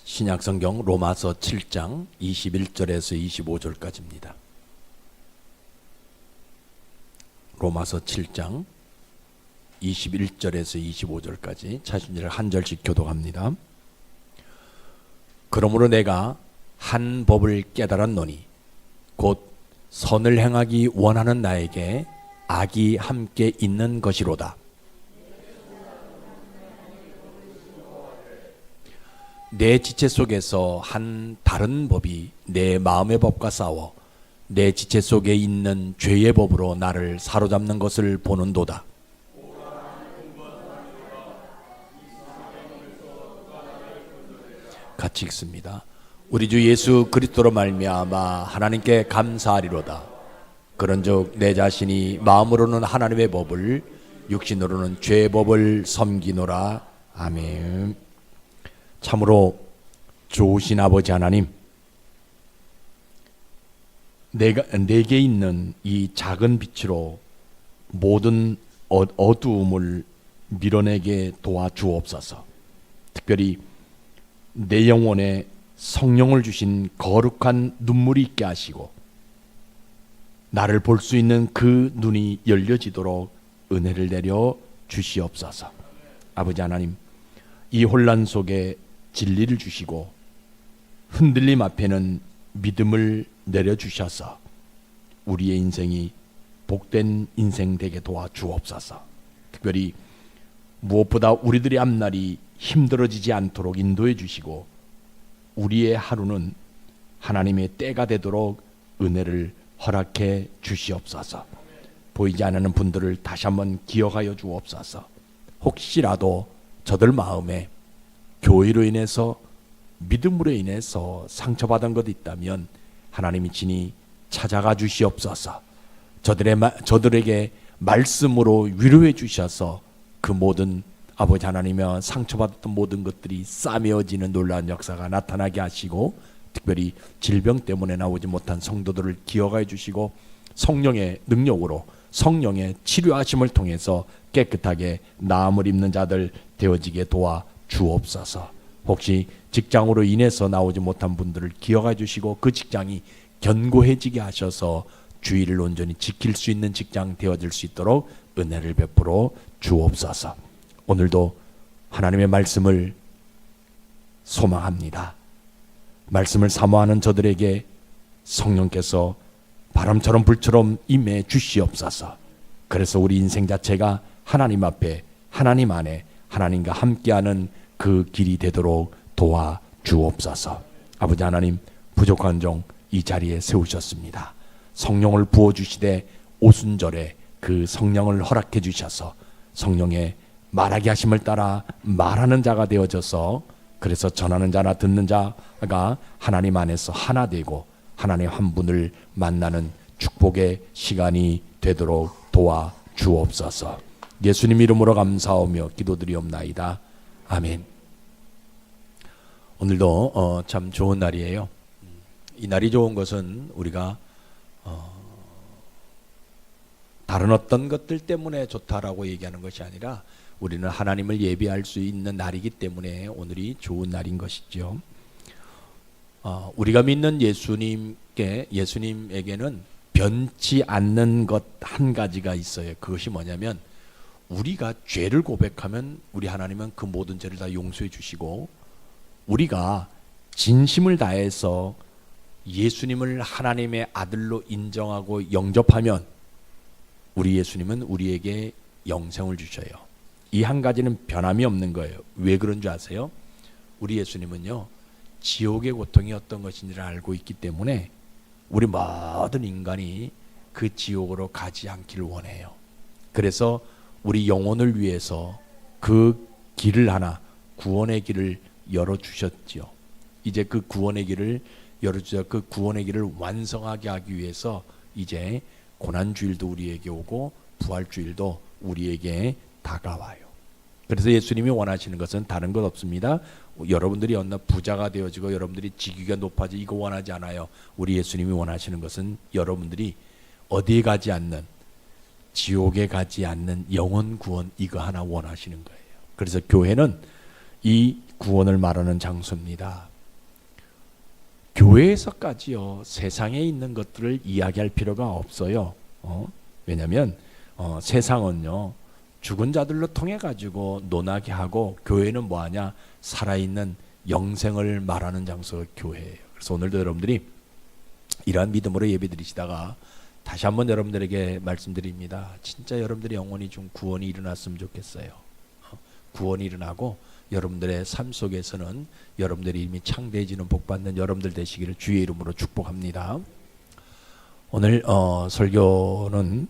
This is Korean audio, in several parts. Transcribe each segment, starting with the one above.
신약성경 로마서 7장 21절에서 25절까지입니다. 로마서 7장 21절에서 25절까지 자신들을 한 절씩 교독합니다. 그러므로 내가 한 법을 깨달았노니 곧 선을 행하기 원하는 나에게 악이 함께 있는 것이로다. 내 지체 속에서 한 다른 법이 내 마음의 법과 싸워 내 지체 속에 있는 죄의 법으로 나를 사로잡는 것을 보는도다. 같이 읽습니다. 우리 주 예수 그리스도로 말미암아 하나님께 감사하리로다. 그런즉 내 자신이 마음으로는 하나님의 법을 육신으로는 죄의 법을 섬기노라. 아멘. 참으로 좋으신 아버지 하나님, 내게 있는 이 작은 빛으로 모든 어두움을 밀어내게 도와주옵소서. 특별히 내 영혼에 성령을 주신 거룩한 눈물이 있게 하시고 나를 볼 수 있는 그 눈이 열려지도록 은혜를 내려 주시옵소서. 아버지 하나님, 이 혼란 속에 진리를 주시고 흔들림 앞에는 믿음을 내려주셔서 우리의 인생이 복된 인생 되게 도와주옵소서. 특별히 무엇보다 우리들의 앞날이 힘들어지지 않도록 인도해 주시고 우리의 하루는 하나님의 때가 되도록 은혜를 허락해 주시옵소서. 보이지 않는 분들을 다시 한번 기억하여 주옵소서. 혹시라도 저들 마음에 교회로 인해서 믿음으로 인해서 상처받은 것 있다면 하나님이 친히 찾아가 주시옵소서. 저들에게 말씀으로 위로해 주셔서 그 모든 아버지 하나님의 상처받았던 모든 것들이 싸매어지는 놀라운 역사가 나타나게 하시고 특별히 질병 때문에 나오지 못한 성도들을 기억해 주시고 성령의 능력으로 성령의 치료하심을 통해서 깨끗하게 나음을 입는 자들 되어지게 도와 주옵소서. 혹시 직장으로 인해서 나오지 못한 분들을 기억해 주시고 그 직장이 견고해지게 하셔서 주의를 온전히 지킬 수 있는 직장 되어질 수 있도록 은혜를 베풀어 주옵소서. 오늘도 하나님의 말씀을 소망합니다. 말씀을 사모하는 저들에게 성령께서 바람처럼 불처럼 임해 주시옵소서. 그래서 우리 인생 자체가 하나님 앞에 하나님 안에 하나님과 함께하는 그 길이 되도록 도와 주옵소서. 아버지 하나님, 부족한 종 이 자리에 세우셨습니다. 성령을 부어주시되 오순절에 그 성령을 허락해 주셔서 성령의 말하게 하심을 따라 말하는 자가 되어져서 그래서 전하는 자나 듣는 자가 하나님 안에서 하나 되고 하나님 한 분을 만나는 축복의 시간이 되도록 도와 주옵소서. 예수님 이름으로 감사하며 기도드리옵나이다. 아멘. 오늘도 참 좋은 날이에요. 이 날이 좋은 것은 우리가 다른 어떤 것들 때문에 좋다라고 얘기하는 것이 아니라 우리는 하나님을 예배할 수 있는 날이기 때문에 오늘이 좋은 날인 것이죠. 우리가 믿는 예수님에게는 변치 않는 것 한 가지가 있어요. 그것이 뭐냐면 우리가 죄를 고백하면 우리 하나님은 그 모든 죄를 다 용서해 주시고 우리가 진심을 다해서 예수님을 하나님의 아들로 인정하고 영접하면 우리 예수님은 우리에게 영생을 주셔요. 이 한 가지는 변함이 없는 거예요. 왜 그런 줄 아세요? 우리 예수님은요, 지옥의 고통이 어떤 것인지를 알고 있기 때문에 우리 모든 인간이 그 지옥으로 가지 않기를 원해요. 그래서 우리 영혼을 위해서 그 길을 하나, 구원의 길을 열어주셨지요. 이제 그 구원의 길을 열어주셔서 그 구원의 길을 완성하게 하기 위해서 이제 고난주일도 우리에게 오고 부활주일도 우리에게 다가와요. 그래서 예수님이 원하시는 것은 다른 것 없습니다. 여러분들이 어느 부자가 되어지고 여러분들이 직위가 높아지고 이거 원하지 않아요. 우리 예수님이 원하시는 것은 여러분들이 어디에 가지 않는, 지옥에 가지 않는 영혼 구원, 이거 하나 원하시는 거예요. 그래서 교회는 이 구원을 말하는 장소입니다. 교회에서까지요 세상에 있는 것들을 이야기할 필요가 없어요. 왜냐하면 세상은요 죽은 자들로 통해 가지고 논하게 하고, 교회는 뭐하냐, 살아있는 영생을 말하는 장소가 교회예요. 그래서 오늘도 여러분들이 이러한 믿음으로 예배드리시다가 다시 한번 여러분들에게 말씀드립니다. 진짜 여러분들의 영혼이 좀 구원이 일어났으면 좋겠어요. 구원이 일어나고 여러분들의 삶 속에서는 여러분들이 이미 창대해지는 복받는 여러분들 되시기를 주의 이름으로 축복합니다. 오늘 설교는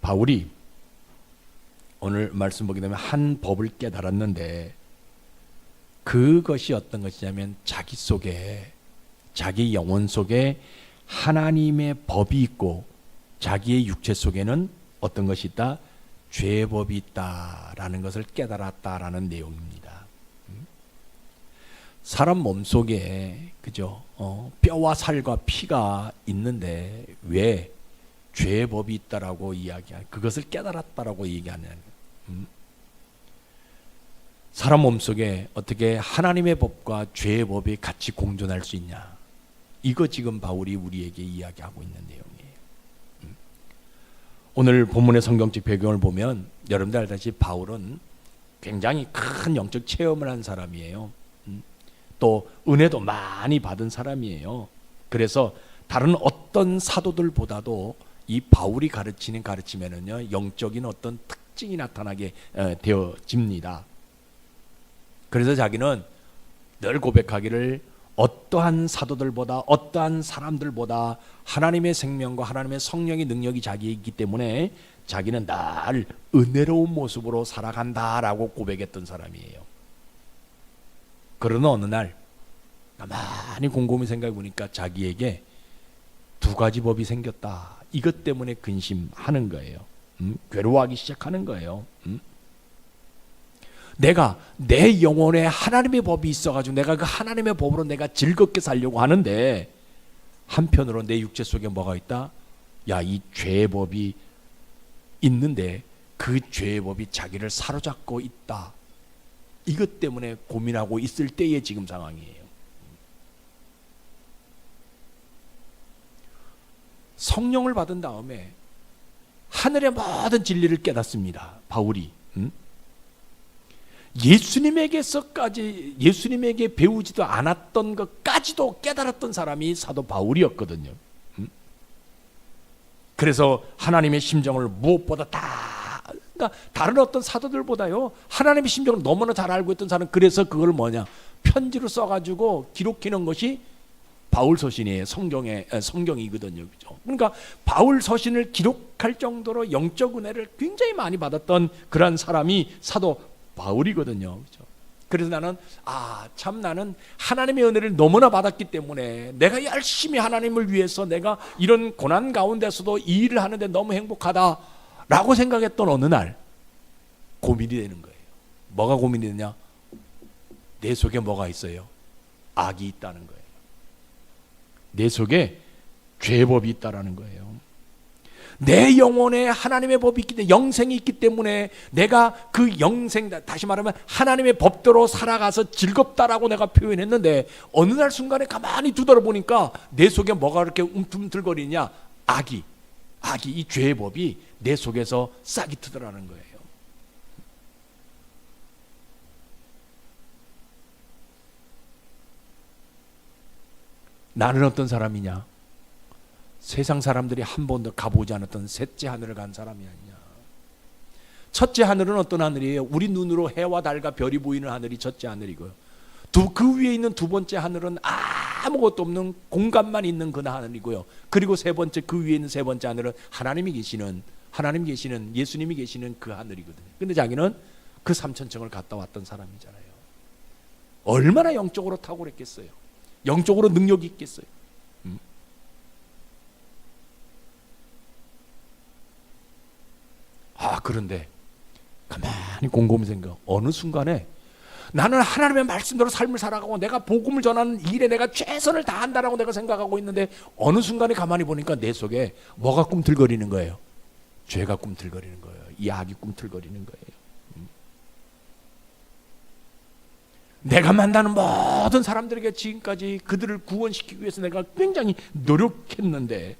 바울이 오늘 말씀 보게 되면 한 법을 깨달았는데, 그것이 어떤 것이냐면 자기 속에, 자기 영혼 속에 하나님의 법이 있고 자기의 육체 속에는 어떤 것이 있다? 죄의 법이 있다라는 것을 깨달았다라는 내용입니다. 사람 몸 속에 그죠? 뼈와 살과 피가 있는데 왜 죄의 법이 있다라고 이야기하는, 그것을 깨달았다라고 얘기하는, 사람 몸 속에 어떻게 하나님의 법과 죄의 법이 같이 공존할 수 있냐? 이거 지금 바울이 우리에게 이야기하고 있는 내용이에요. 오늘 본문의 성경적 배경을 보면 여러분들 알다시피 바울은 굉장히 큰 영적 체험을 한 사람이에요. 또 은혜도 많이 받은 사람이에요. 그래서 다른 어떤 사도들보다도 이 바울이 가르치는 가르침에는요 영적인 어떤 특징이 나타나게 되어집니다. 그래서 자기는 늘 고백하기를 어떠한 사도들보다, 어떠한 사람들보다 하나님의 생명과 하나님의 성령의 능력이 자기에 있기 때문에 자기는 늘 은혜로운 모습으로 살아간다라고 고백했던 사람이에요. 그러나 어느 날 가만히 곰곰이 생각해 보니까 자기에게 두 가지 법이 생겼다. 이것 때문에 근심하는 거예요. 괴로워하기 시작하는 거예요. 내가 내 영혼에 하나님의 법이 있어가지고 내가 그 하나님의 법으로 내가 즐겁게 살려고 하는데, 한편으로 내 육체 속에 뭐가 있다? 야, 이 죄의 법이 있는데 그 죄의 법이 자기를 사로잡고 있다. 이것 때문에 고민하고 있을 때의 지금 상황이에요. 성령을 받은 다음에 하늘의 모든 진리를 깨닫습니다. 바울이. 예수님에게 배우지도 않았던 것까지도 깨달았던 사람이 사도 바울이었거든요. 그래서 하나님의 심정을 무엇보다 그러니까 다른 어떤 사도들보다요 하나님의 심정을 너무나 잘 알고 있던 사람, 그래서 그걸 뭐냐, 편지로 써가지고 기록해 놓은 것이 바울 서신이에요. 성경이거든요. 그죠? 그러니까 바울 서신을 기록할 정도로 영적 은혜를 굉장히 많이 받았던 그런 사람이 사도 바울이거든요. 그죠? 그래서 나는 나는 하나님의 은혜를 너무나 받았기 때문에 내가 열심히 하나님을 위해서 내가 이런 고난 가운데서도 이 일을 하는데 너무 행복하다라고 생각했던 어느 날 고민이 되는 거예요. 뭐가 고민이 되냐? 내 속에 뭐가 있어요? 악이 있다는 거예요. 내 속에 죄의 법이 있다라는 거예요. 내 영혼에 하나님의 법이 있기 때문에, 영생이 있기 때문에 내가 그 영생, 다시 말하면 하나님의 법대로 살아가서 즐겁다라고 내가 표현했는데, 어느 날 순간에 가만히 뒤돌아보니까 내 속에 뭐가 그렇게 움틀움틀거리냐? 악이 이 죄의 법이 내 속에서 싹이 트더라는 거예요. 나는 어떤 사람이냐? 세상 사람들이 한 번도 가보지 않았던 셋째 하늘을 간 사람이 아니냐. 첫째 하늘은 어떤 하늘이에요? 우리 눈으로 해와 달과 별이 보이는 하늘이 첫째 하늘이고요. 그 위에 있는 두 번째 하늘은 아무것도 없는 공간만 있는 그 하늘이고요. 그리고 세 번째, 그 위에 있는 세 번째 하늘은 하나님 계시는 예수님이 계시는 그 하늘이거든요. 근데 자기는 그 3000층을 갔다 왔던 사람이잖아요. 얼마나 영적으로 탁월했겠어요? 영적으로 능력이 있겠어요? 그런데 가만히 곰곰이 생각, 어느 순간에 나는 하나님의 말씀대로 삶을 살아가고 내가 복음을 전하는 일에 내가 최선을 다한다라고 내가 생각하고 있는데, 어느 순간에 가만히 보니까 내 속에 뭐가 꿈틀거리는 거예요? 죄가 꿈틀거리는 거예요. 이 악이 꿈틀거리는 거예요. 내가 만나는 모든 사람들에게 지금까지 그들을 구원시키기 위해서 내가 굉장히 노력했는데,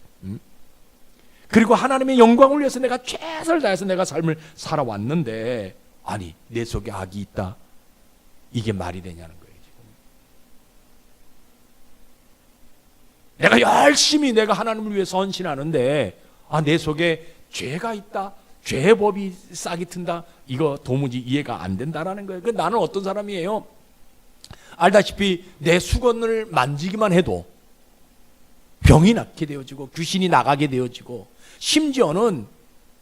그리고 하나님의 영광을 위해서 내가 최선을 다해서 내가 삶을 살아왔는데, 아니 내 속에 악이 있다, 이게 말이 되냐는 거예요. 지금 내가 열심히 내가 하나님을 위해 헌신하는데 내 속에 죄가 있다, 죄의 법이 싹이 튼다, 이거 도무지 이해가 안 된다라는 거예요. 나는 어떤 사람이에요? 알다시피 내 수건을 만지기만 해도 병이 낫게 되어지고 귀신이 나가게 되어지고, 심지어는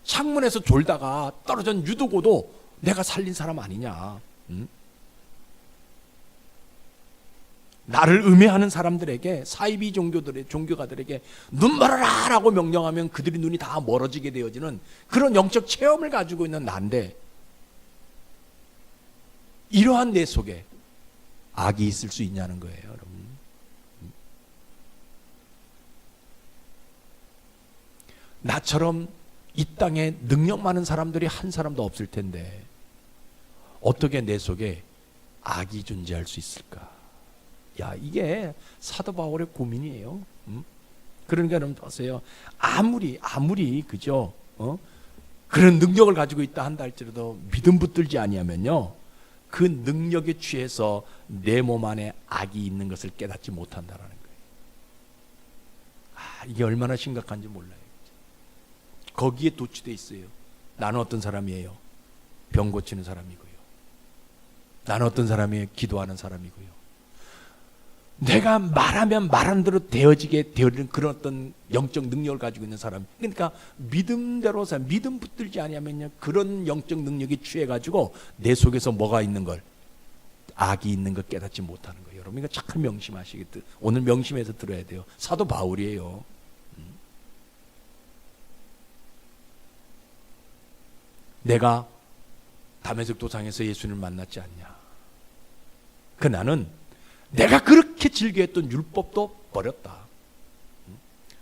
창문에서 졸다가 떨어진 유두고도 내가 살린 사람 아니냐. 나를 음해하는 사람들에게, 사이비 종교가들에게 눈 멀어라 라고 명령하면 그들이 눈이 다 멀어지게 되어지는 그런 영적 체험을 가지고 있는 난데, 이러한 내 속에 악이 있을 수 있냐는 거예요, 여러분. 나처럼 이 땅에 능력 많은 사람들이 한 사람도 없을 텐데 어떻게 내 속에 악이 존재할 수 있을까? 이게 사도 바울의 고민이에요. 그러니까 여러분 보세요. 아무리 그죠? 그런 능력을 가지고 있다 한다 할지라도 믿음 붙들지 아니하면요, 그 능력에 취해서 내 몸 안에 악이 있는 것을 깨닫지 못한다라는 거예요. 이게 얼마나 심각한지 몰라요. 거기에 도취되어 있어요. 나는 어떤 사람이에요? 병 고치는 사람이고요. 나는 어떤 사람이에요? 기도하는 사람이고요. 내가 말하면 말한 대로 되어지게 되어지는 그런 어떤 영적 능력을 가지고 있는 사람. 그러니까 믿음대로 믿음 붙들지 아니하면요, 그런 영적 능력이 취해가지고 내 속에서 뭐가 있는 걸, 악이 있는 걸 깨닫지 못하는 거예요. 여러분 이거 잘 명심하시겠다. 오늘 명심해서 들어야 돼요. 사도 바울이에요. 내가 다메섹 도상에서 예수님을 만났지 않냐. 나는 내가 그렇게 즐겨했던 율법도 버렸다.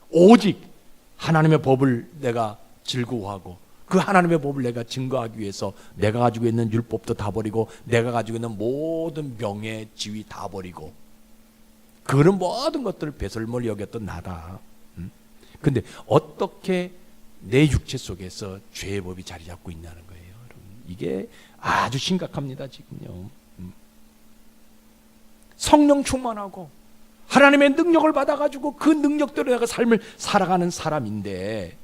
오직 하나님의 법을 내가 즐거워하고 그 하나님의 법을 내가 증거하기 위해서 내가 가지고 있는 율법도 다 버리고 내가 가지고 있는 모든 명예, 지위 다 버리고 그런 모든 것들을 배설물 여겼던 나다. 근데 어떻게 내 육체 속에서 죄의 법이 자리 잡고 있냐는 거예요. 여러분. 이게 아주 심각합니다, 지금요. 성령 충만하고 하나님의 능력을 받아가지고 그 능력대로 내가 삶을 살아가는 사람인데,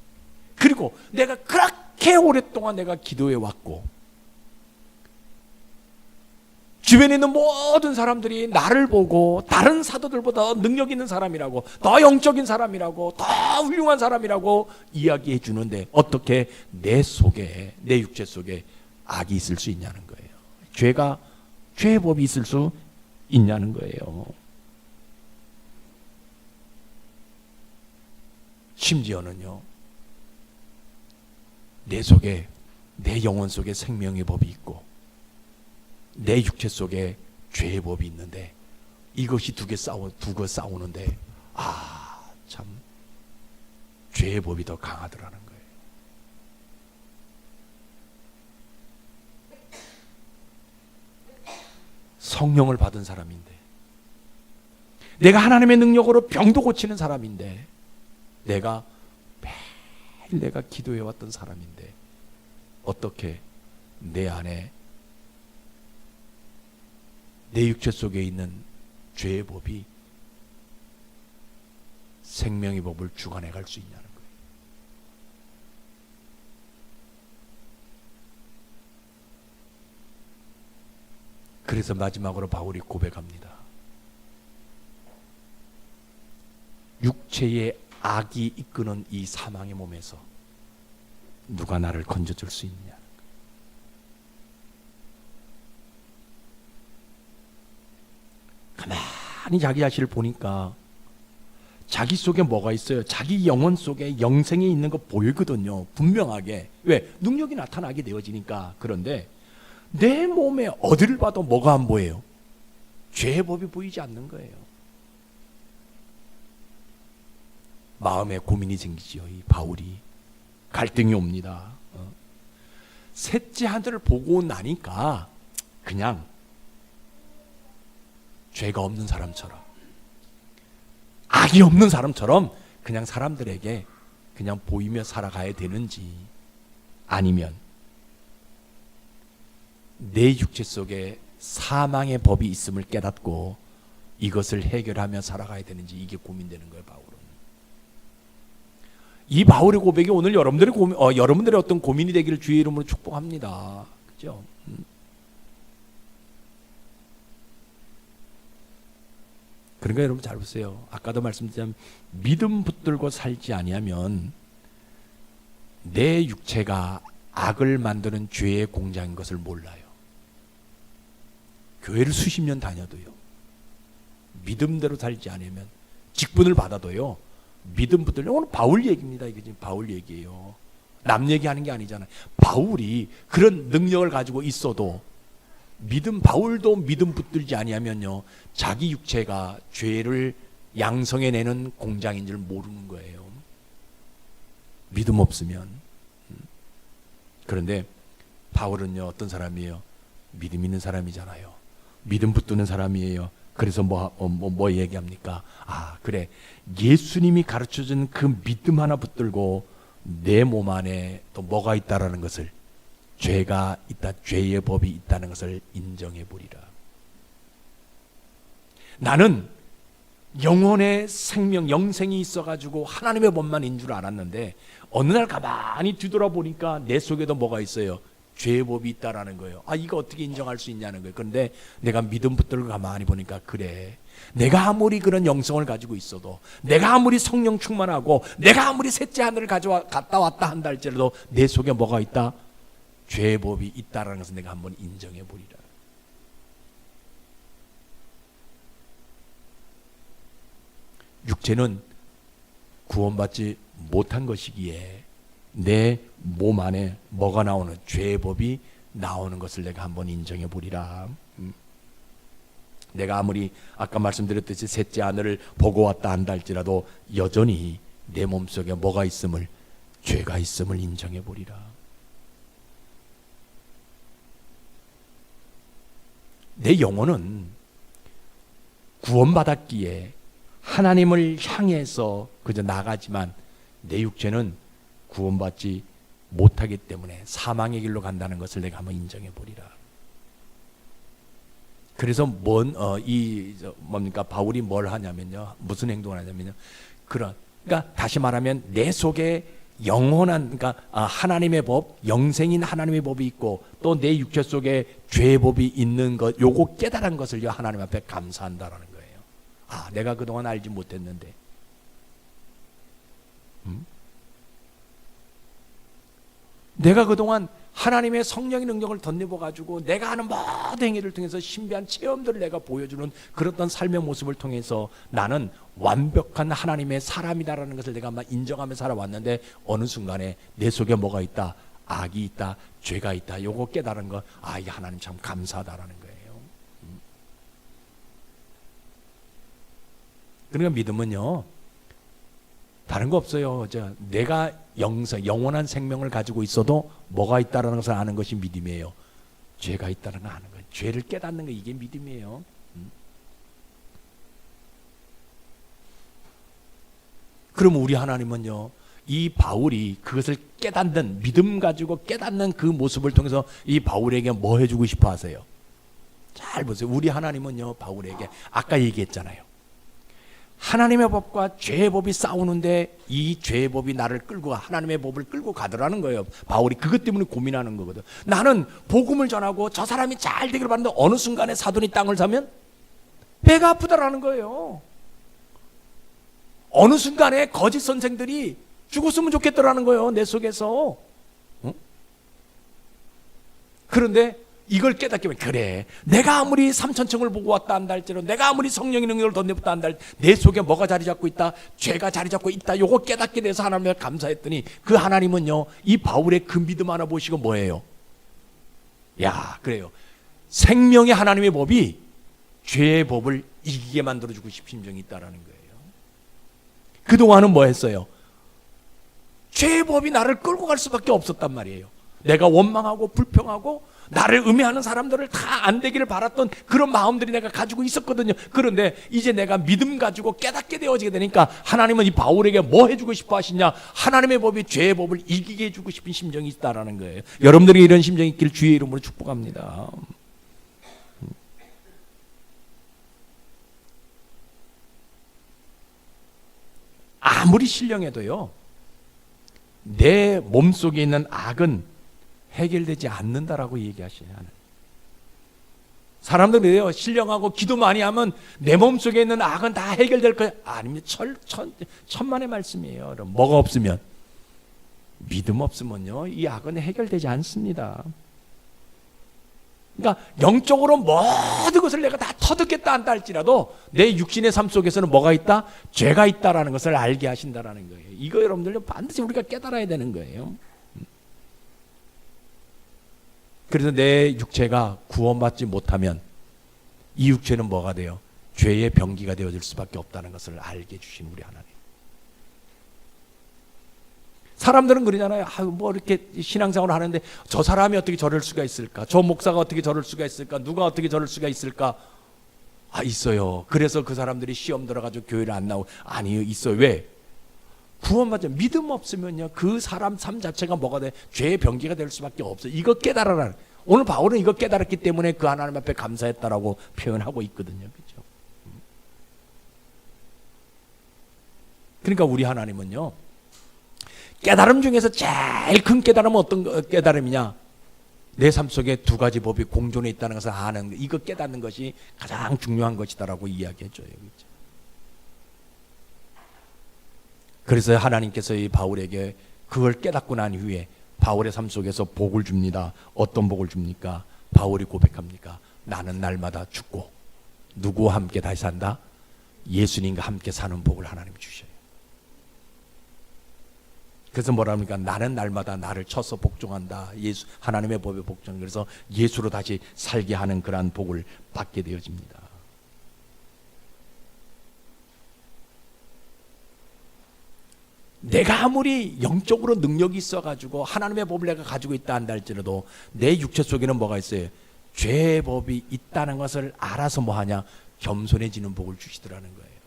그리고 내가 그렇게 오랫동안 내가 기도해 왔고 주변에 있는 모든 사람들이 나를 보고 다른 사도들보다 능력 있는 사람이라고, 더 영적인 사람이라고, 더 훌륭한 사람이라고 이야기해 주는데 어떻게 내 속에, 내 육체 속에 악이 있을 수 있냐는 거예요. 죄의 법이 있을 수 있냐는 거예요. 심지어는요, 내 속에, 내 영혼 속에 생명의 법이 있고 내 육체 속에 죄의 법이 있는데 이것이 두고 싸우는데 참 죄의 법이 더 강하더라는 거예요. 성령을 받은 사람인데, 내가 하나님의 능력으로 병도 고치는 사람인데, 내가 매일 내가 기도해왔던 사람인데 어떻게 내 안에, 내 육체 속에 있는 죄의 법이 생명의 법을 주관해 갈 수 있냐는 거예요. 그래서 마지막으로 바울이 고백합니다. 육체의 악이 이끄는 이 사망의 몸에서 누가 나를 건져줄 수 있냐. 가만히 자기 자신을 보니까 자기 속에 뭐가 있어요? 자기 영혼 속에 영생이 있는 거 보이거든요. 분명하게. 왜? 능력이 나타나게 되어지니까. 그런데 내 몸에 어디를 봐도 뭐가 안 보여요? 죄의 법이 보이지 않는 거예요. 마음에 고민이 생기지요. 이 바울이 갈등이 옵니다. 셋째 아들을 보고 나니까 그냥 죄가 없는 사람처럼, 악이 없는 사람처럼 그냥 사람들에게 그냥 보이며 살아가야 되는지, 아니면 내 육체 속에 사망의 법이 있음을 깨닫고 이것을 해결하며 살아가야 되는지, 이게 고민되는 거예요. 바울은. 이 바울의 고백이 오늘 여러분들의 어떤 고민이 되기를 주의 이름으로 축복합니다. 그죠? 그러니까 여러분 잘 보세요. 아까도 말씀드렸지만 믿음 붙들고 살지 아니하면 내 육체가 악을 만드는 죄의 공장인 것을 몰라요. 교회를 수십 년 다녀도요, 믿음대로 살지 않으면, 직분을 받아도요, 믿음 붙들려. 오늘 바울 얘기입니다. 이게 지금 바울 얘기예요. 남 얘기하는 게 아니잖아요. 바울이 그런 능력을 가지고 있어도 바울도 믿음 붙들지 아니하면요, 자기 육체가 죄를 양성해내는 공장인 줄 모르는 거예요. 믿음 없으면. 그런데 바울은요, 어떤 사람이에요? 믿음 있는 사람이잖아요. 믿음 붙드는 사람이에요. 그래서 뭐 얘기합니까? 아, 그래, 예수님이 가르쳐준 그 믿음 하나 붙들고 내 몸 안에 또 뭐가 있다라는 것을, 죄가 있다, 죄의 법이 있다는 것을 인정해 보리라. 나는 영혼의 생명, 영생이 있어가지고 하나님의 법만인 줄 알았는데, 어느 날 가만히 뒤돌아보니까 내 속에도 뭐가 있어요? 죄의 법이 있다라는 거예요. 아, 이거 어떻게 인정할 수 있냐는 거예요. 그런데 내가 믿음 붙들고 가만히 보니까, 그래, 내가 아무리 그런 영성을 가지고 있어도, 내가 아무리 성령 충만하고, 내가 아무리 셋째 하늘을 갔다 왔다 한다 할지라도 내 속에 뭐가 있다? 죄의 법이 있다라는 것을 내가 한번 인정해 보리라. 육체는 구원받지 못한 것이기에 내 몸 안에 뭐가 나오는, 죄의 법이 나오는 것을 내가 한번 인정해 보리라. 내가 아무리 아까 말씀드렸듯이 셋째 하늘을 보고 왔다 한다 할지라도 여전히 내 몸속에 뭐가 있음을, 죄가 있음을 인정해 보리라. 내 영혼은 구원받았기에 하나님을 향해서 그저 나가지만, 내 육체는 구원받지 못하기 때문에 사망의 길로 간다는 것을 내가 한번 인정해 보리라. 그래서 뭡니까? 바울이 뭘 하냐면요, 무슨 행동을 하냐면요, 그러니까 다시 말하면 내 속에 영원한, 그러니까 하나님의 법, 영생인 하나님의 법이 있고, 또 내 육체 속에 죄의 법이 있는 것, 요거 깨달은 것을요, 하나님 앞에 감사한다라는 거예요. 아, 내가 그동안 알지 못했는데, 내가 그동안 하나님의 성령의 능력을 덧입어가지고 내가 하는 모든 행위를 통해서 신비한 체험들을 내가 보여주는 그런 삶의 모습을 통해서 나는 완벽한 하나님의 사람이다라는 것을 내가 막 인정하며 살아왔는데, 어느 순간에 내 속에 뭐가 있다? 악이 있다, 죄가 있다. 요거 깨달은 거, 아, 이 하나님 참 감사하다라는 거예요. 그러니까 믿음은요, 다른 거 없어요. 내가 영원한 생명을 가지고 있어도 뭐가 있다는 것을 아는 것이 믿음이에요. 죄가 있다는 걸 아는 거예요. 죄를 깨닫는 거, 이게 믿음이에요. 그럼 우리 하나님은요, 이 바울이 그것을 깨닫는, 믿음 가지고 깨닫는 그 모습을 통해서 이 바울에게 뭐 해주고 싶어 하세요? 잘 보세요. 우리 하나님은요, 바울에게 아까 얘기했잖아요. 하나님의 법과 죄의 법이 싸우는데 이 죄의 법이 나를 끌고 가, 하나님의 법을 끌고 가더라는 거예요. 바울이 그것 때문에 고민하는 거거든. 나는 복음을 전하고 저 사람이 잘 되기를 바라는데 어느 순간에 사돈이 땅을 사면 배가 아프다라는 거예요. 어느 순간에 거짓 선생들이 죽었으면 좋겠더라는 거예요, 내 속에서. 그런데 이걸 깨닫게 되면, 그래, 내가 아무리 삼천층을 보고 왔다 한다 할지라도, 내가 아무리 성령의 능력을 덧입었다 한다 할지라도 내 속에 뭐가 자리 잡고 있다? 죄가 자리 잡고 있다. 요거 깨닫게 돼서 하나님을 감사했더니, 그 하나님은요, 이 바울의 그 믿음 하나 보시고 뭐예요? 야, 그래요, 생명의 하나님의 법이 죄의 법을 이기게 만들어주고 싶은 심정이 있다라는 거예요. 그동안은 뭐 했어요? 죄의 법이 나를 끌고 갈 수밖에 없었단 말이에요. 내가 원망하고 불평하고 나를 음해하는 사람들을 다 안 되기를 바랐던 그런 마음들이 내가 가지고 있었거든요. 그런데 이제 내가 믿음 가지고 깨닫게 되어지게 되니까 하나님은 이 바울에게 뭐 해주고 싶어 하시냐? 하나님의 법이 죄의 법을 이기게 해주고 싶은 심정이 있다라는 거예요. 여러분들이 이런 심정이 있길 주의 이름으로 축복합니다. 아무리 신령해도요, 내 몸속에 있는 악은 해결되지 않는다라고 얘기하시냐. 사람들이요, 신령하고 기도 많이 하면 내 몸속에 있는 악은 다 해결될 거야. 아닙니다. 천만의 말씀이에요. 여러분. 뭐가 없으면? 믿음 없으면요, 이 악은 해결되지 않습니다. 그러니까 영적으로 모든 것을 내가 다 터득했다 한다 할지라도 내 육신의 삶 속에서는 뭐가 있다? 죄가 있다라는 것을 알게 하신다라는 거예요. 이거 여러분들 반드시 우리가 깨달아야 되는 거예요. 그래서 내 육체가 구원받지 못하면 이 육체는 뭐가 돼요? 죄의 병기가 되어질 수밖에 없다는 것을 알게 해주신 우리 하나님. 사람들은 그러잖아요. 뭐 이렇게 신앙생활을 하는데 저 사람이 어떻게 저럴 수가 있을까? 저 목사가 어떻게 저럴 수가 있을까? 누가 어떻게 저럴 수가 있을까? 있어요. 그래서 그 사람들이 시험 들어가지고 교회를 안 나오고. 아니요, 있어요. 왜? 구원받지 믿음 없으면요, 그 사람 삶 자체가 뭐가 돼? 죄의 병기가 될 수밖에 없어요. 이거 깨달아라. 오늘 바울은 이거 깨달았기 때문에 그 하나님 앞에 감사했다라고 표현하고 있거든요. 그렇죠? 그러니까 우리 하나님은요, 깨달음 중에서 제일 큰 깨달음은 어떤 깨달음이냐? 내 삶 속에 두 가지 법이 공존해 있다는 것을 아는 거, 이거 깨닫는 것이 가장 중요한 것이다라고 이야기해줘요. 그렇죠? 그래서 하나님께서 이 바울에게 그걸 깨닫고 난 이후에 바울의 삶 속에서 복을 줍니다. 어떤 복을 줍니까? 바울이 고백합니까? 나는 날마다 죽고 누구와 함께 다시 산다? 예수님과 함께 사는 복을 하나님이 주셔요. 그래서 뭐라 합니까? 나는 날마다 나를 쳐서 복종한다. 예수, 하나님의 법에 복종. 그래서 예수로 다시 살게 하는 그러한 복을 받게 되어집니다. 내가 아무리 영적으로 능력이 있어가지고 하나님의 법을 내가 가지고 있다 한다 할지라도 내 육체 속에는 뭐가 있어요? 죄의 법이 있다는 것을 알아서 뭐하냐? 겸손해지는 복을 주시더라는 거예요.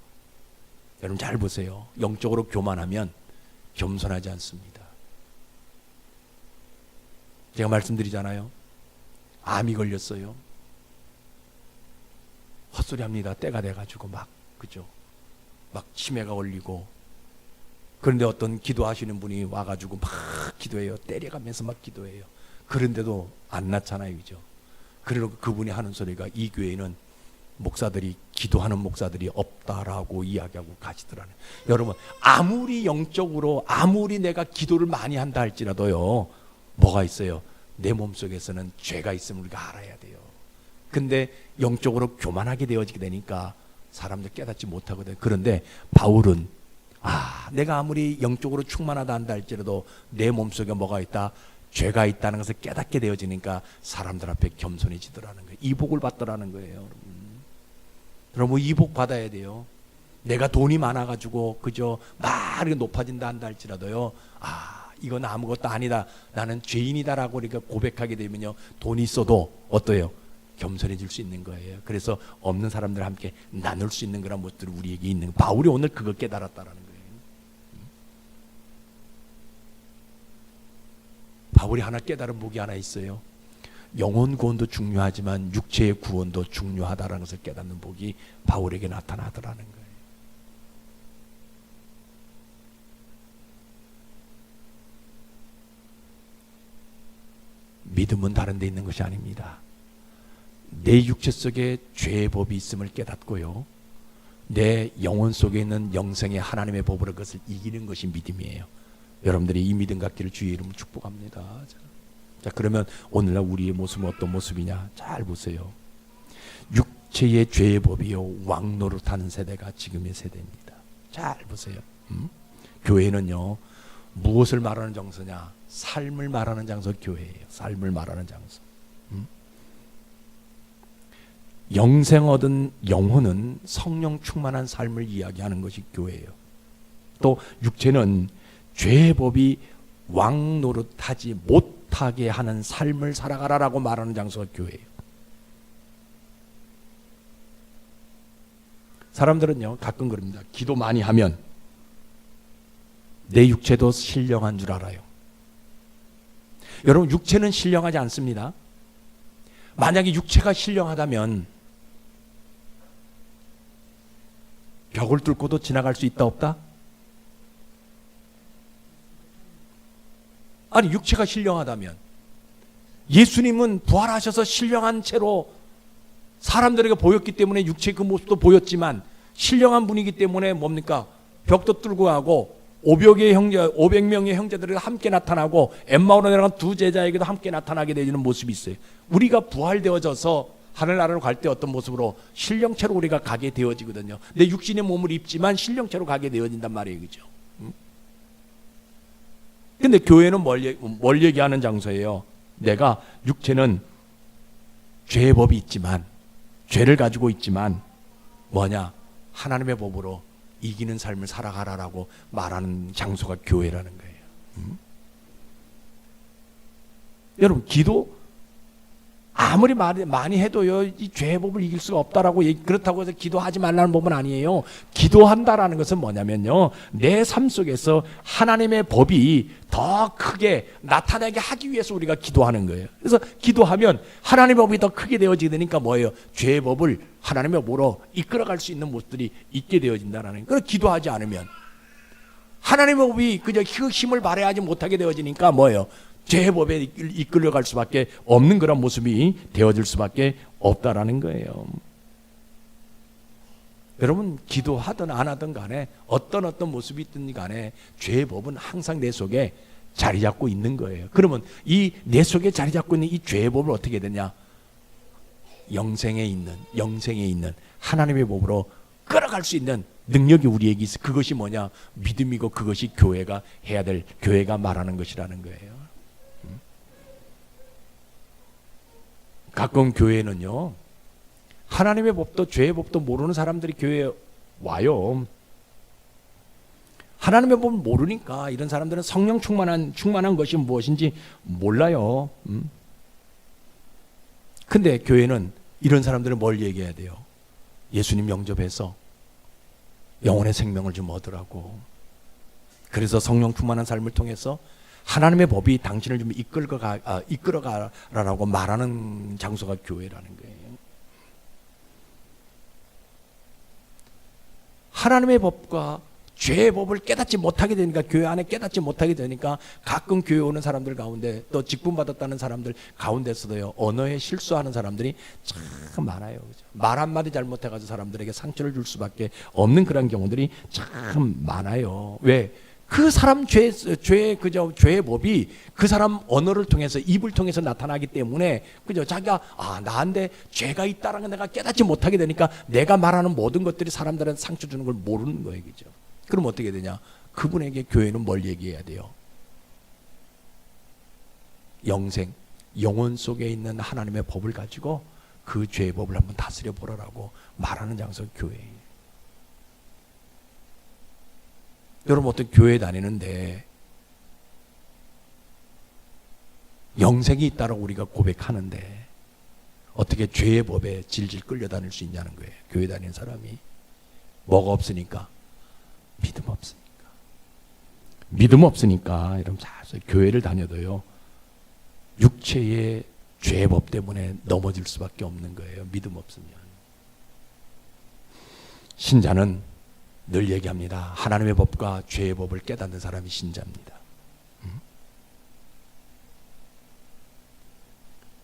여러분 잘 보세요. 영적으로 교만하면 겸손하지 않습니다. 제가 말씀드리잖아요. 암이 걸렸어요. 헛소리합니다. 때가 돼가지고 그죠? 막 치매가 걸리고. 그런데 어떤 기도하시는 분이 와가지고 막 기도해요. 때려가면서 막 기도해요. 그런데도 안 낫잖아요, 그죠? 그리고 그분이 하는 소리가 이 교회는 목사들이 기도하는 목사들이 없다라고 이야기하고 가시더라고요. 여러분 아무리 영적으로 아무리 내가 기도를 많이 한다 할지라도요, 뭐가 있어요? 내 몸속에서는 죄가 있음을 우리가 알아야 돼요. 근데 영적으로 교만하게 되어지게 되니까 사람들 깨닫지 못하거든요. 그런데 바울은 내가 아무리 영적으로 충만하다 한다 할지라도 내 몸속에 뭐가 있다? 죄가 있다는 것을 깨닫게 되어지니까 사람들 앞에 겸손해지더라는 거예요. 이 복을 받더라는 거예요. 여러분. 여러분 이 복 받아야 돼요. 내가 돈이 많아가지고 그저 막 높아진다 한다 할지라도요, 이건 아무것도 아니다, 나는 죄인이다라고 우리가 고백하게 되면요, 돈이 있어도 어때요? 겸손해질 수 있는 거예요. 그래서 없는 사람들 함께 나눌 수 있는 그런 것들이 우리에게 있는 거예요. 바울이 오늘 그걸 깨달았다라는 거예요. 바울이 하나 깨달은 복이 하나 있어요. 영혼 구원도 중요하지만 육체의 구원도 중요하다라는 것을 깨닫는 복이 바울에게 나타나더라는 거예요. 믿음은 다른 데 있는 것이 아닙니다. 내 육체 속에 죄의 법이 있음을 깨닫고요, 내 영혼 속에 있는 영생의 하나님의 법으로 그것을 이기는 것이 믿음이에요. 여러분들이 이 믿음 갖기를 주의 이름으로 축복합니다. 자, 그러면 오늘날 우리의 모습은 어떤 모습이냐? 잘 보세요. 육체의 죄의 법이요, 왕노릇하는 세대가 지금의 세대입니다. 잘 보세요. 교회는요, 무엇을 말하는 장소냐? 삶을 말하는 장소 교회예요. 삶을 말하는 장소. 영생 얻은 영혼은 성령 충만한 삶을 이야기하는 것이 교회예요. 또 육체는 죄의 법이 왕 노릇하지 못하게 하는 삶을 살아가라라고 말하는 장소가 교회예요. 사람들은요 가끔 그럽니다. 기도 많이 하면 내 육체도 신령한 줄 알아요. 여러분, 육체는 신령하지 않습니다. 만약에 육체가 신령하다면 벽을 뚫고도 지나갈 수 있다 없다? 아니, 육체가 신령하다면 예수님은 부활하셔서 신령한 채로 사람들에게 보였기 때문에 육체의 그 모습도 보였지만 신령한 분이기 때문에 뭡니까? 벽도 뚫고 가고 500명의 형제들에게 함께 나타나고 엠마오로 내려간 두 제자에게도 함께 나타나게 되는 모습이 있어요. 우리가 부활되어져서 하늘나라로 갈 때 어떤 모습으로 신령체로 우리가 가게 되어지거든요. 내 육신의 몸을 입지만 신령체로 가게 되어진단 말이에요. 그죠? 근데 교회는 뭘 얘기하는 장소예요? 내가 육체는 죄의 법이 있지만, 죄를 가지고 있지만 뭐냐? 하나님의 법으로 이기는 삶을 살아가라라고 말하는 장소가 교회라는 거예요. 여러분, 기도 아무리 많이 해도요 이 죄의 법을 이길 수가 없다라고 그렇다고 해서 기도하지 말라는 법은 아니에요. 기도한다라는 것은 뭐냐면요, 내 삶 속에서 하나님의 법이 더 크게 나타나게 하기 위해서 우리가 기도하는 거예요. 그래서 기도하면 하나님의 법이 더 크게 되어지게 되니까 뭐예요? 죄의 법을 하나님의 법으로 이끌어갈 수 있는 모습들이 있게 되어진다라는 거예요. 그래서 기도하지 않으면 하나님의 법이 그저 그 힘을 발휘하지 못하게 되어지니까 뭐예요? 죄의 법에 이끌려갈 수밖에 없는 그런 모습이 되어질 수밖에 없다라는 거예요. 여러분, 기도하든 안 하든 간에 어떤 모습이 있든 간에 죄의 법은 항상 내 속에 자리 잡고 있는 거예요. 그러면 이 내 속에 자리 잡고 있는 이 죄의 법을 어떻게 되냐? 영생에 있는 하나님의 법으로 끌어갈 수 있는 능력이 우리에게 있어. 그것이 뭐냐? 믿음이고 그것이 교회가 해야 될, 교회가 말하는 것이라는 거예요. 가끔 교회는요, 하나님의 법도 죄의 법도 모르는 사람들이 교회에 와요. 하나님의 법을 모르니까 이런 사람들은 성령 충만한 것이 무엇인지 몰라요. 근데 교회는 이런 사람들은 뭘 얘기해야 돼요? 예수님 영접해서 영혼의 생명을 좀 얻으라고. 그래서 성령 충만한 삶을 통해서 하나님의 법이 당신을 좀 이끌어가라라고 말하는 장소가 교회라는 거예요. 하나님의 법과 죄의 법을 깨닫지 못하게 되니까, 교회 안에 깨닫지 못하게 되니까 가끔 교회 오는 사람들 가운데, 또 직분받았다는 사람들 가운데서도요, 언어에 실수하는 사람들이 참 많아요. 그죠? 말 한마디 잘못해가지고 사람들에게 상처를 줄 수밖에 없는 그런 경우들이 참 많아요. 왜? 그 사람 죄의 법이 그 사람 언어를 통해서, 입을 통해서 나타나기 때문에, 그죠? 자기가 나한테 죄가 있다는 걸 내가 깨닫지 못하게 되니까 내가 말하는 모든 것들이 사람들한테 상처 주는 걸 모르는 거예요, 그죠? 그럼 어떻게 되냐? 그분에게 교회는 뭘 얘기해야 돼요? 영혼 속에 있는 하나님의 법을 가지고 그 죄의 법을 한번 다스려 보라라고 말하는 장소가 교회예요. 여러분, 어떤 교회 다니는데 영생이 있다라고 우리가 고백하는데 어떻게 죄의 법에 질질 끌려다닐 수 있냐는 거예요. 교회 다니는 사람이. 뭐가 없으니까? 믿음 없으니까 여러분, 교회를 다녀도요 육체의 죄의 법 때문에 넘어질 수밖에 없는 거예요. 믿음 없으면. 신자는 늘 얘기합니다. 하나님의 법과 죄의 법을 깨닫는 사람이 신자입니다.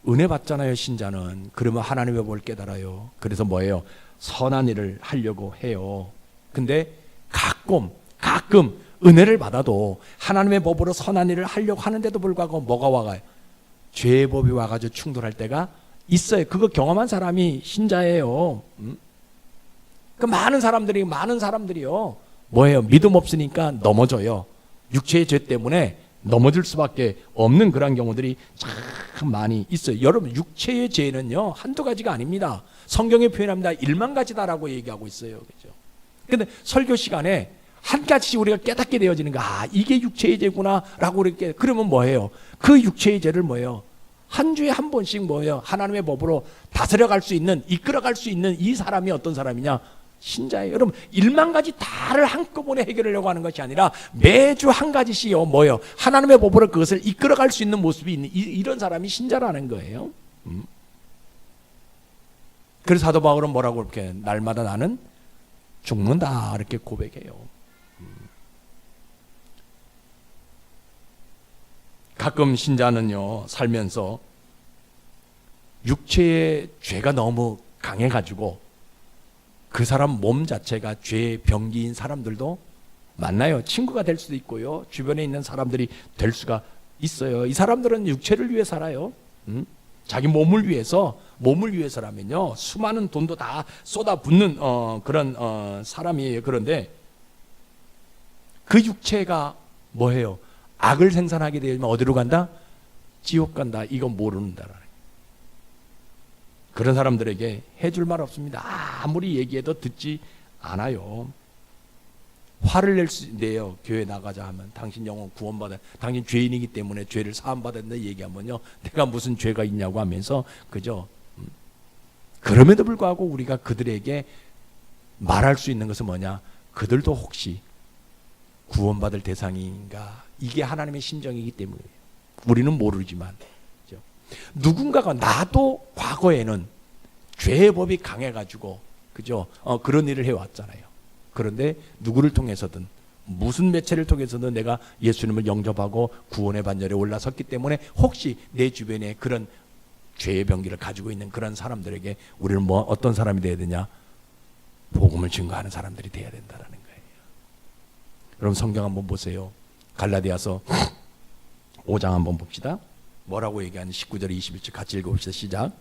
은혜 받잖아요, 신자는. 그러면 하나님의 법을 깨달아요. 그래서 뭐예요? 선한 일을 하려고 해요. 근데 가끔 은혜를 받아도 하나님의 법으로 선한 일을 하려고 하는데도 불구하고 뭐가 와가요? 죄의 법이 와가지고 충돌할 때가 있어요. 그거 경험한 사람이 신자예요. 그 많은 사람들이요 뭐예요? 믿음 없으니까 넘어져요. 육체의 죄 때문에 넘어질 수밖에 없는 그런 경우들이 참 많이 있어요. 여러분, 육체의 죄는요 한두 가지가 아닙니다. 성경에 표현합니다. 1만 가지다라고 얘기하고 있어요. 그죠? 근데 설교 시간에 한 가지씩 우리가 깨닫게 되어지는 거. 아, 이게 육체의 죄구나라고 그렇게. 그러면 뭐예요? 그 육체의 죄를 뭐예요? 한 주에 한 번씩 뭐예요? 하나님의 법으로 다스려갈 수 있는, 이끌어갈 수 있는 이 사람이 어떤 사람이냐? 신자예요. 여러분, 1만 가지 다를 한꺼번에 해결하려고 하는 것이 아니라 매주 한 가지씩요. 뭐예요? 하나님의 법으로 그것을 이끌어갈 수 있는 모습이 있는 이런 사람이 신자라는 거예요. 그래서 사도 바울은 뭐라고 이렇게 날마다 나는 죽는다 이렇게 고백해요. 가끔 신자는요 살면서 육체의 죄가 너무 강해가지고 그 사람 몸 자체가 죄의 병기인 사람들도 만나요. 친구가 될 수도 있고요, 주변에 있는 사람들이 될 수가 있어요. 이 사람들은 육체를 위해 살아요. 자기 몸을 위해서라면요 수많은 돈도 다 쏟아붓는 그런 사람이에요. 그런데 그 육체가 뭐예요? 악을 생산하게 되면 어디로 간다? 지옥 간다. 이건 모르는다라는. 그런 사람들에게 해줄 말 없습니다. 아무리 얘기해도 듣지 않아요. 화를 내요. 교회 나가자 하면 당신 영혼 구원받아, 당신 죄인이기 때문에 죄를 사함받았는데 얘기하면요 내가 무슨 죄가 있냐고 하면서 그죠. 그럼에도 불구하고 우리가 그들에게 말할 수 있는 것은 뭐냐? 그들도 혹시 구원받을 대상인가? 이게 하나님의 심정이기 때문에 우리는 모르지만 그죠? 누군가가 나도 과거에는 죄의 법이 강해가지고 그죠? 그런 일을 해왔잖아요. 그런데 누구를 통해서든 무슨 매체를 통해서든 내가 예수님을 영접하고 구원의 반열에 올라섰기 때문에 혹시 내 주변에 그런 죄의 병기를 가지고 있는 그런 사람들에게 우리는 어떤 사람이 되어야 되냐? 복음을 증거하는 사람들이 되어야 된다는 거예요. 여러분 성경 한번 보세요. 갈라디아서 5장 한번 봅시다. 뭐라고 얘기하는 19절 21절 같이 읽어봅시다. 시작.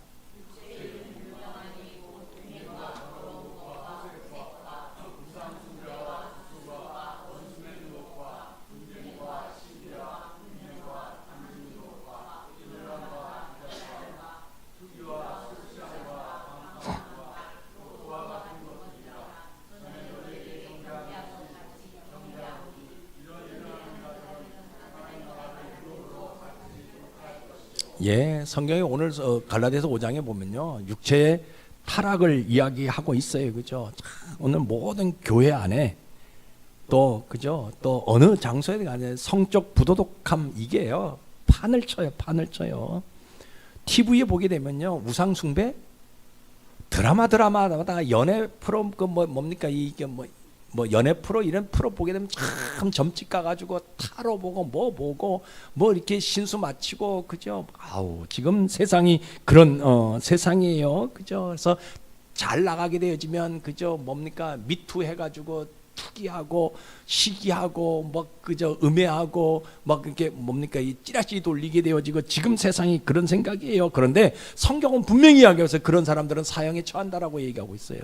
예, 성경이 오늘 갈라디아서 5장에 보면요 육체의 타락을 이야기하고 있어요. 그죠? 오늘 모든 교회 안에 또 그죠? 또 어느 장소에 간에 성적 부도덕함 이게요 판을 쳐요. TV에 보게 되면요 우상 숭배 드라마마다 연애 프로 그 뭡니까 이게 뭐 연애 프로 이런 프로 보게 되면 참 점집 가가지고 타로 보고 뭐 보고 뭐 이렇게 신수 마치고 그죠? 아우 지금 세상이 그런 세상이에요. 그죠? 그래서 잘 나가게 되어지면 그죠? 뭡니까 미투 해가지고 투기하고 시기하고 뭐 그저 음해하고 막 이렇게 뭡니까 이 찌라시 돌리게 되어지고 지금 세상이 그런 생각이에요. 그런데 성경은 분명히 이야기해서 그런 사람들은 사형에 처한다라고 얘기하고 있어요.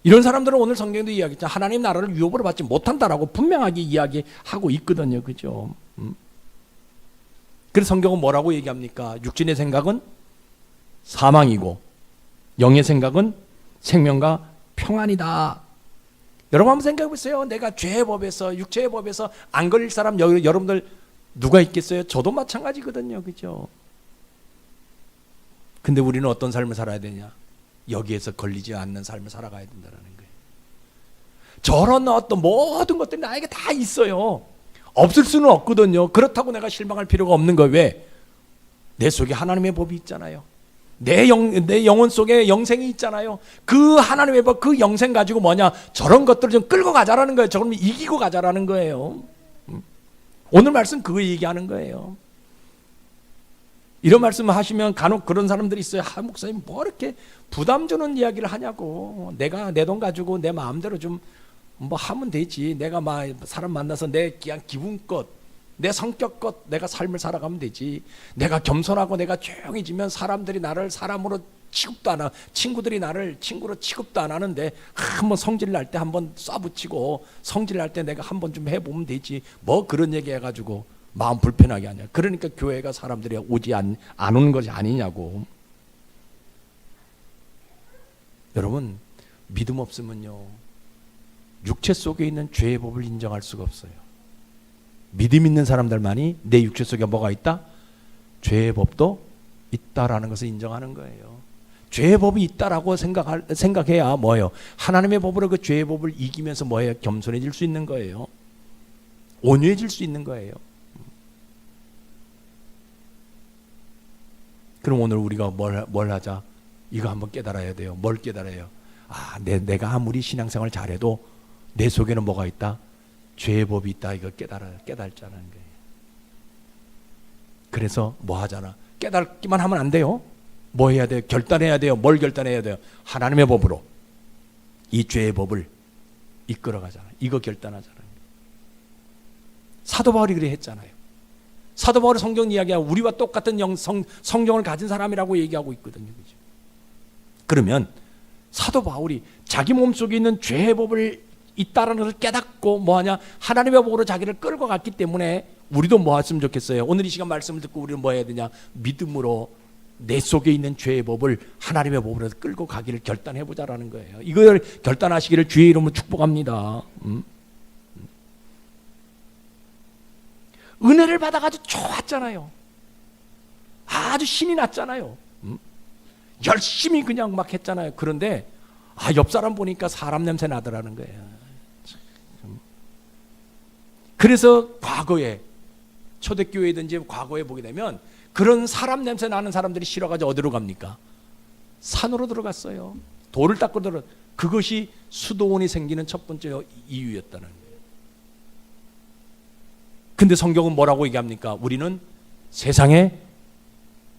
이런 사람들은 오늘 성경도 이야기했죠. 하나님 나라를 유업으로 받지 못한다라고 분명하게 이야기하고 있거든요. 그죠? 그래서 성경은 뭐라고 얘기합니까? 육신의 생각은 사망이고 영의 생각은 생명과 평안이다. 여러분 한번 생각해 보세요. 내가 죄의 법에서 육체의 법에서 안 걸릴 사람 여러분들 누가 있겠어요? 저도 마찬가지거든요. 그죠? 근데 우리는 어떤 삶을 살아야 되냐? 여기에서 걸리지 않는 삶을 살아가야 된다는 거예요. 저런 어떤 모든 것들이 나에게 다 있어요. 없을 수는 없거든요. 그렇다고 내가 실망할 필요가 없는 거예요. 왜? 내 속에 하나님의 법이 있잖아요. 내 영혼 속에 영생이 있잖아요. 그 하나님의 법, 그 영생 가지고 뭐냐? 저런 것들을 좀 끌고 가자라는 거예요. 저걸 이기고 가자라는 거예요. 오늘 말씀 그거 얘기하는 거예요. 이런 말씀 하시면 간혹 그런 사람들이 있어요. 목사님 뭐 이렇게 부담 주는 이야기를 하냐고. 내가 내 돈 가지고 내 마음대로 좀 뭐 하면 되지. 내가 막 사람 만나서 내 그냥 기분껏 내 성격껏 내가 삶을 살아가면 되지. 내가 겸손하고 내가 조용해지면 사람들이 나를 사람으로 취급도 안 하고 친구들이 나를 친구로 취급도 안 하는데 한번 성질 날 때 한번 쏴붙이고 성질 날 때 내가 한번 좀 해보면 되지. 뭐 그런 얘기 해가지고 마음 불편하게 하냐. 그러니까 교회가 사람들이 오지 안 오는 것이 아니냐고. 여러분 믿음 없으면요 육체 속에 있는 죄의 법을 인정할 수가 없어요. 믿음 있는 사람들만이 내 육체 속에 뭐가 있다? 죄의 법도 있다라는 것을 인정하는 거예요. 죄의 법이 있다라고 생각해야 뭐예요? 하나님의 법으로 그 죄의 법을 이기면서 뭐예요? 겸손해질 수 있는 거예요. 온유해질 수 있는 거예요. 그럼 오늘 우리가 뭘 하자? 이거 한번 깨달아야 돼요. 뭘 깨달아요? 내가 아무리 신앙생활 잘해도 내 속에는 뭐가 있다? 죄의 법이 있다. 이거 깨달자는 거예요. 그래서 뭐 하잖아? 깨닫기만 하면 안 돼요. 뭐 해야 돼요? 결단해야 돼요. 뭘 결단해야 돼요? 하나님의 법으로 이 죄의 법을 이끌어가잖아요. 이거 결단하잖아요. 사도 바울이 그래 했잖아요. 사도 바울이 성경 이야기하고 우리와 똑같은 성경을 가진 사람이라고 얘기하고 있거든요. 그죠? 그러면 사도 바울이 자기 몸속에 있는 죄의 법을 있다라는 것을 깨닫고 뭐하냐? 하나님의 법으로 자기를 끌고 갔기 때문에 우리도 뭐 했으면 좋겠어요? 오늘 이 시간 말씀을 듣고 우리는 뭐 해야 되냐? 믿음으로 내 속에 있는 죄의 법을 하나님의 법으로 끌고 가기를 결단해보자라는 거예요. 이걸 결단하시기를 주의 이름으로 축복합니다. 은혜를 받아가지고 좋았잖아요. 아주 신이 났잖아요. 열심히 그냥 막 했잖아요. 그런데 옆 사람 보니까 사람 냄새 나더라는 거예요. 그래서 과거에 초대교회든지 과거에 보게 되면 그런 사람 냄새 나는 사람들이 싫어가지고 어디로 갑니까? 산으로 들어갔어요. 돌을 닦고 그것이 수도원이 생기는 첫 번째 이유였다는 거예요. 근데 성경은 뭐라고 얘기합니까? 우리는 세상의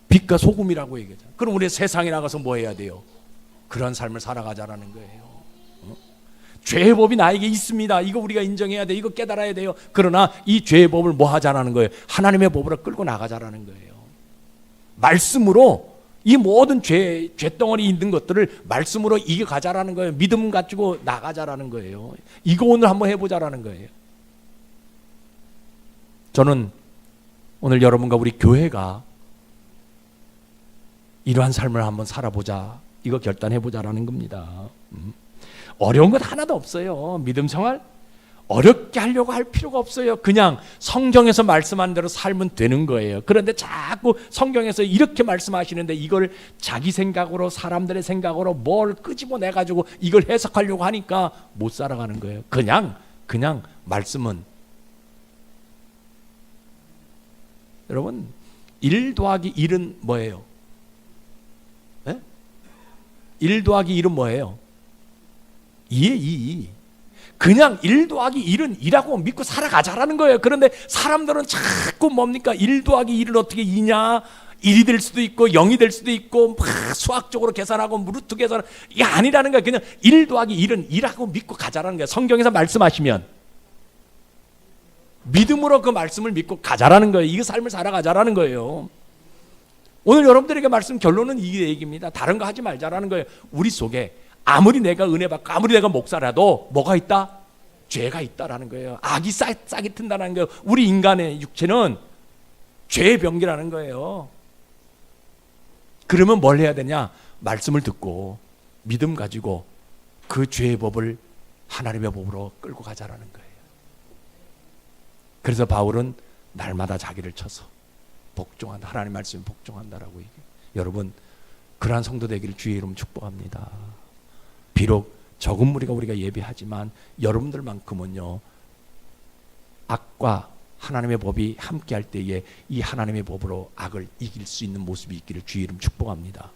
빛과 소금이라고 얘기하잖아요. 그럼 우리 세상에 나가서 뭐 해야 돼요? 그런 삶을 살아가자라는 거예요. 죄의 법이 나에게 있습니다. 이거 우리가 인정해야 돼. 이거 깨달아야 돼요. 그러나 이 죄의 법을 뭐 하자라는 거예요? 하나님의 법으로 끌고 나가자라는 거예요. 말씀으로 이 모든 죄덩어리 있는 것들을 말씀으로 이겨가자라는 거예요. 믿음 가지고 나가자라는 거예요. 이거 오늘 한번 해보자라는 거예요. 저는 오늘 여러분과 우리 교회가 이러한 삶을 한번 살아보자, 이거 결단해보자라는 겁니다. 어려운 것 하나도 없어요. 믿음 생활 어렵게 하려고 할 필요가 없어요. 그냥 성경에서 말씀한 대로 살면 되는 거예요. 그런데 자꾸 성경에서 이렇게 말씀하시는데 이걸 자기 생각으로, 사람들의 생각으로 뭘 끄집어내가지고 이걸 해석하려고 하니까 못 살아가는 거예요. 그냥 말씀은, 여러분 1 더하기 1은 뭐예요? 1 더하기 1은 뭐예요? 2에 2. 그냥 1 더하기 1은 2라고 믿고 살아가자라는 거예요. 그런데 사람들은 자꾸 뭡니까? 1 더하기 1은 어떻게 2냐? 1이 될 수도 있고 0이 될 수도 있고 막 수학적으로 계산하고 루트 계산, 이게 아니라는 거예요. 그냥 1 더하기 1은 2라고 믿고 가자라는 거예요. 성경에서 말씀하시면 믿음으로 그 말씀을 믿고 가자라는 거예요. 이 삶을 살아가자라는 거예요. 오늘 여러분들에게 말씀 결론은 이 얘기입니다. 다른 거 하지 말자라는 거예요. 우리 속에 아무리 내가 은혜 받고 아무리 내가 목사라도 뭐가 있다? 죄가 있다라는 거예요. 악이 싹이 튼다는 거예요. 우리 인간의 육체는 죄의 병기라는 거예요. 그러면 뭘 해야 되냐? 말씀을 듣고 믿음 가지고 그 죄의 법을 하나님의 법으로 끌고 가자라는 거예요. 그래서 바울은 날마다 자기를 쳐서 복종한다. 하나님 말씀에 복종한다라고 얘기해요. 여러분, 그러한 성도 되기를 주의 이름 축복합니다. 비록 적은 무리가 우리가 예배하지만 여러분들만큼은요, 악과 하나님의 법이 함께 할 때에 이 하나님의 법으로 악을 이길 수 있는 모습이 있기를 주의 이름 축복합니다.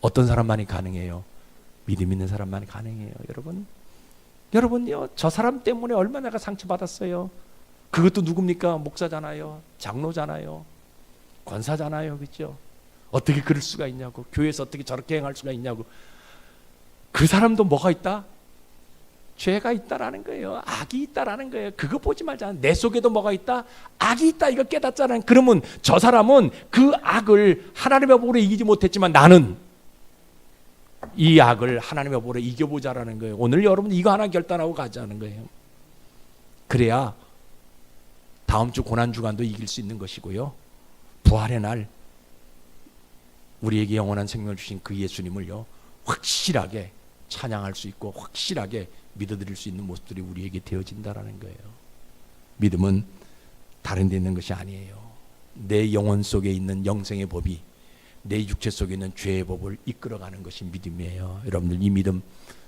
어떤 사람만이 가능해요? 믿음 있는 사람만이 가능해요. 여러분요, 저 사람 때문에 얼마나 내가 상처받았어요. 그것도 누굽니까? 목사잖아요. 장로잖아요. 권사잖아요. 그렇죠? 어떻게 그럴 수가 있냐고. 교회에서 어떻게 저렇게 행할 수가 있냐고. 그 사람도 뭐가 있다? 죄가 있다라는 거예요. 악이 있다라는 거예요. 그거 보지 말자. 내 속에도 뭐가 있다? 악이 있다. 이거 깨닫잖아요. 그러면 저 사람은 그 악을 하나님의 법으로 이기지 못했지만 나는 이 악을 하나님의 법으로 이겨보자라는 거예요. 오늘 여러분 이거 하나 결단하고 가자는 거예요. 그래야 다음 주 고난주간도 이길 수 있는 것이고요. 부활의 날 우리에게 영원한 생명을 주신 그 예수님을요, 확실하게 찬양할 수 있고 확실하게 믿어드릴 수 있는 모습들이 우리에게 되어진다라는 거예요. 믿음은 다른 데 있는 것이 아니에요. 내 영혼 속에 있는 영생의 법이 내 육체 속에 있는 죄의 법을 이끌어가는 것이 믿음이에요. 여러분들 이 믿음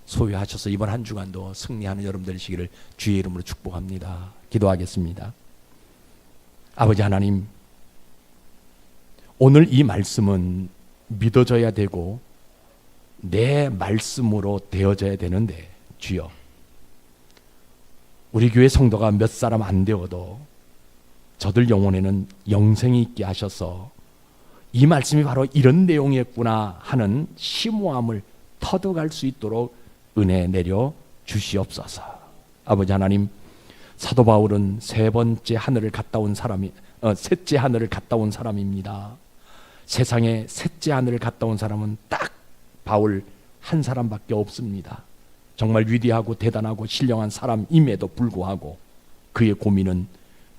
소유하셔서 이번 한 주간도 승리하는 여러분들 되시기를 주의 이름으로 축복합니다. 기도하겠습니다. 아버지 하나님, 오늘 이 말씀은 믿어져야 되고 내 말씀으로 되어져야 되는데 주여, 우리 교회 성도가 몇 사람 안 되어도 저들 영혼에는 영생이 있게 하셔서 이 말씀이 바로 이런 내용이었구나 하는 심오함을 터득할 수 있도록 은혜 내려 주시옵소서. 아버지 하나님, 사도 바울은 셋째 하늘을 갔다 온 사람입니다. 세상에 셋째 하늘을 갔다 온 사람은 딱 바울 한 사람밖에 없습니다. 정말 위대하고 대단하고 신령한 사람임에도 불구하고 그의 고민은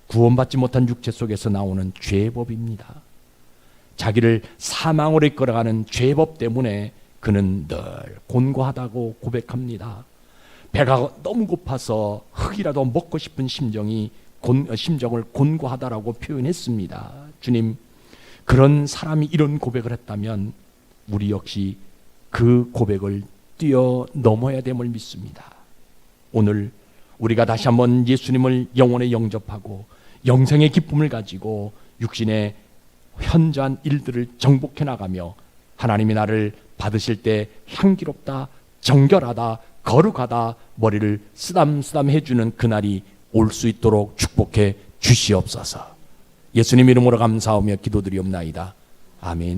구원받지 못한 육체 속에서 나오는 죄법입니다. 자기를 사망으로 이끌어가는 죄법 때문에 그는 늘 곤고하다고 고백합니다. 배가 너무 고파서 흙이라도 먹고 싶은 심정을 곤고하다라고 표현했습니다. 주님, 그런 사람이 이런 고백을 했다면 우리 역시 그 고백을 뛰어넘어야 됨을 믿습니다. 오늘 우리가 다시 한번 예수님을 영혼에 영접하고 영생의 기쁨을 가지고 육신의 현저한 일들을 정복해 나가며 하나님이 나를 받으실 때 향기롭다, 정결하다, 거룩하다 머리를 쓰담쓰담 해주는 그날이 올 수 있도록 축복해 주시옵소서. 예수님 이름으로 감사하며 기도드리옵나이다. 아멘.